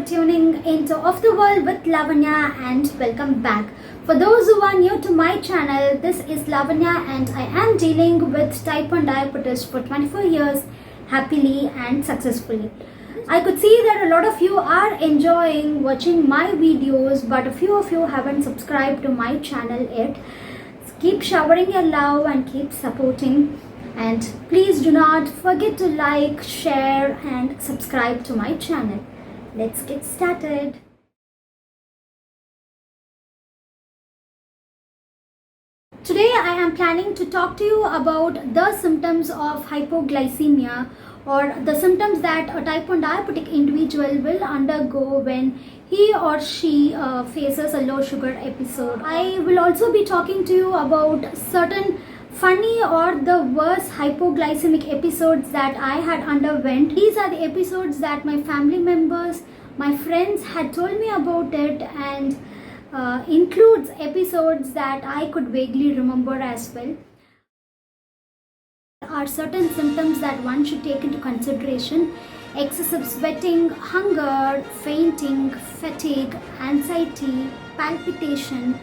tuning into Off the World with Lavanya and welcome back. For those who are new to my channel, this is Lavanya and I am dealing with type 1 diabetes for 24 years happily and successfully. I could see that a lot of you are enjoying watching my videos, but a few of you haven't subscribed to my channel yet. Keep showering your love and keep supporting. And please do not forget to like, share and subscribe to my channel. Let's get started. Today I am planning to talk to you about the symptoms of hypoglycemia, or the symptoms that a type 1 diabetic individual will undergo when he or she faces a low sugar episode. I will also be talking to you about certain funny or the worst hypoglycemic episodes that I had underwent. These are the episodes that my family members, my friends had told me about it, and includes episodes that I could vaguely remember as well. There are certain symptoms that one should take into consideration: excessive sweating, hunger, fainting, fatigue, anxiety, palpitation,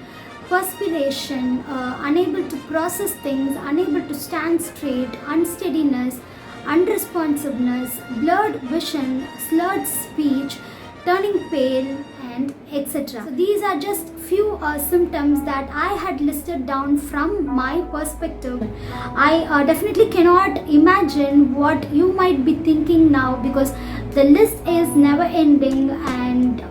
perspiration, unable to process things, unable to stand straight, unsteadiness, unresponsiveness, blurred vision, slurred speech, turning pale, and etc. So these are just few symptoms that I had listed down from my perspective. I definitely cannot imagine what you might be thinking now, because the list is never ending, and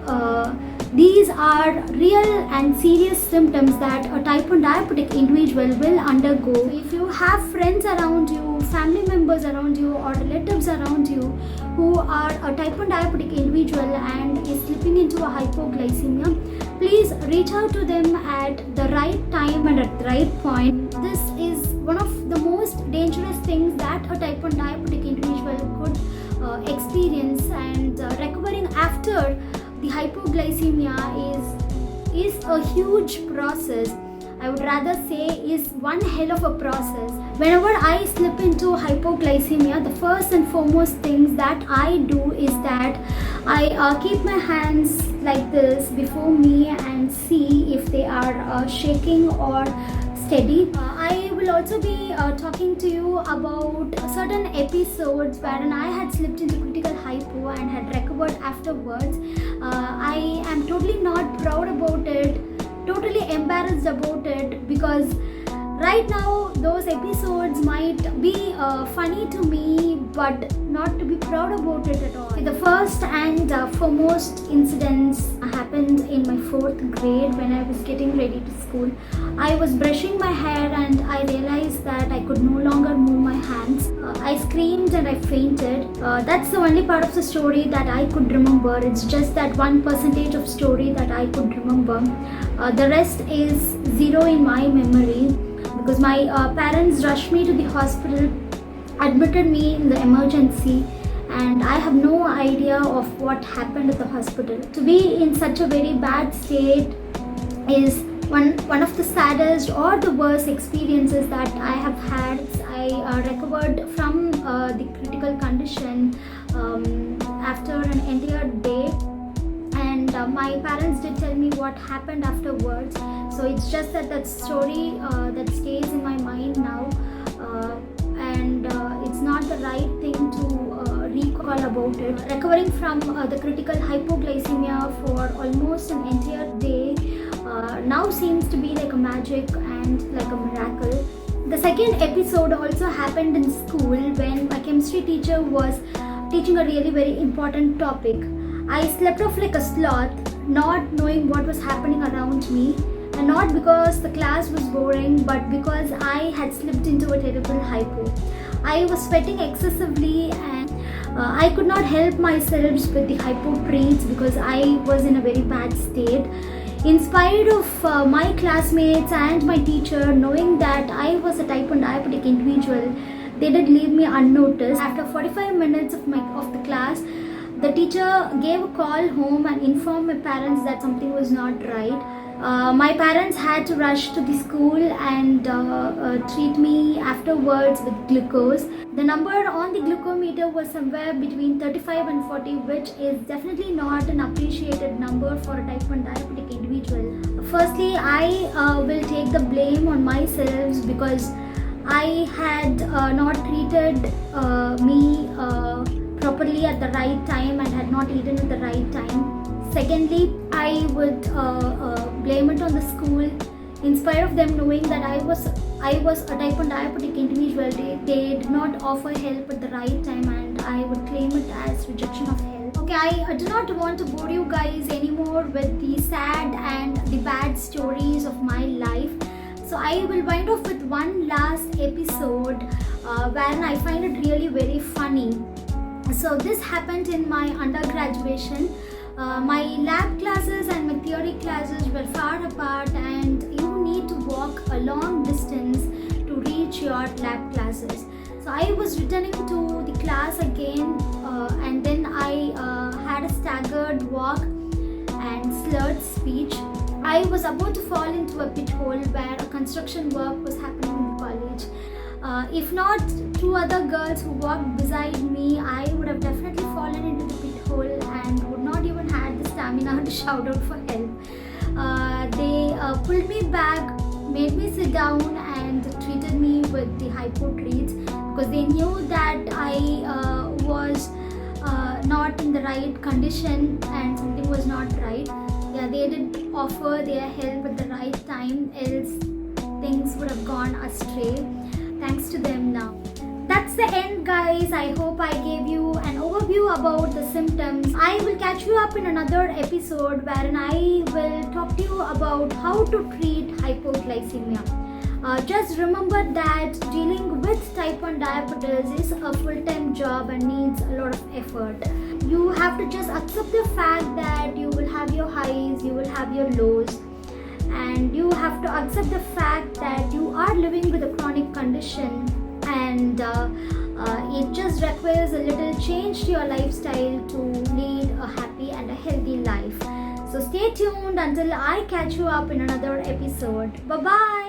these are real and serious symptoms that a type 1 diabetic individual will undergo. So if you have friends around you, family members around you, or relatives around you who are a type 1 diabetic individual and is slipping into a hypoglycemia, please reach out to them at the right time and at the right point. This is one of the most dangerous things that a type 1 diabetic individual could experience, and recovering after the hypoglycemia is a huge process. I would rather say is one hell of a process. Whenever I slip into hypoglycemia, the first and foremost things that I do is that I keep my hands like this before me and see if they are shaking or steady. I will also be talking to you about certain episodes wherein I had slipped into critical hypo and had recovered afterwards. I am totally not proud about it, totally embarrassed about it, because right now those episodes might be funny to me, but not to be proud about it at all. The first and foremost incidents happened in my 4th grade when I was getting ready to school. I was brushing my hair and I realized that I could no longer move my hands. I screamed and I fainted. That's the only part of the story that I could remember. It's just that 1% of story that I could remember. The rest is zero in my memory, because my parents rushed me to the hospital, admitted me in the emergency, and I have no idea of what happened at the hospital. To be in such a very bad state is one of the saddest or the worst experiences that I have had. I recovered from the critical condition after an entire day, and my parents did tell me what happened afterwards. So it's just that story that stays in my mind now, and it's not the right thing to recall about it. Recovering from the critical hypoglycemia for almost an entire day now seems to be like a magic and like a miracle. The second episode also happened in school when my chemistry teacher was teaching a really very important topic. I slept off like a sloth, not knowing what was happening around me, and not because the class was boring, but because I had slipped into a terrible hypo. I was sweating excessively, and I could not help myself with the hypo breaths because I was in a very bad state. In spite of my classmates and my teacher knowing that I was a type 1 diabetic individual, they did leave me unnoticed. After 45 minutes of the class, the teacher gave a call home and informed my parents that something was not right. My parents had to rush to the school and treat me afterwards with glucose. The number on the glucometer was somewhere between 35 and 40, which is definitely not an appreciated number for a type 1 diabetic individual. Firstly, I will take the blame on myself because I had not treated me properly at the right time and had not eaten at the right time. Secondly, I would blame it on the school. In spite of them knowing that I was a type 1 diabetic individual, they did not offer help at the right time, and I would claim it as rejection of help. Okay, I do not want to bore you guys anymore with the sad and the bad stories of my life. So I will wind off with one last episode wherein I find it really very funny. So this happened in my undergraduation. My lab classes and my theory classes were far apart, and you need to walk a long distance to reach your lab classes. So I was returning to the class again, and then I had a staggered walk and slurred speech. I was about to fall into a pit hole where a construction work was happening in the college. If not two other girls who walked beside me, I would have definitely fallen into the pit hole and would not even had the stamina to shout out for help. They pulled me back, made me sit down, and treated me with the hypo treats because they knew that I was not in the right condition and something was not right. Yeah, they did offer their help at the right time, else things would have gone astray. Thanks to them now. That's the end, guys. I hope I gave you an overview about the symptoms. I will catch you up in another episode wherein I will talk to you about how to treat hypoglycemia. Just remember that dealing with type 1 diabetes is a full-time job and needs a lot of effort. You have to just accept the fact that you will have your highs, you will have your lows, and you have to accept the fact that you are living with a chronic condition, and it just requires a little change to your lifestyle to lead a happy and a healthy life. So stay tuned until I catch you up in another episode. Bye bye.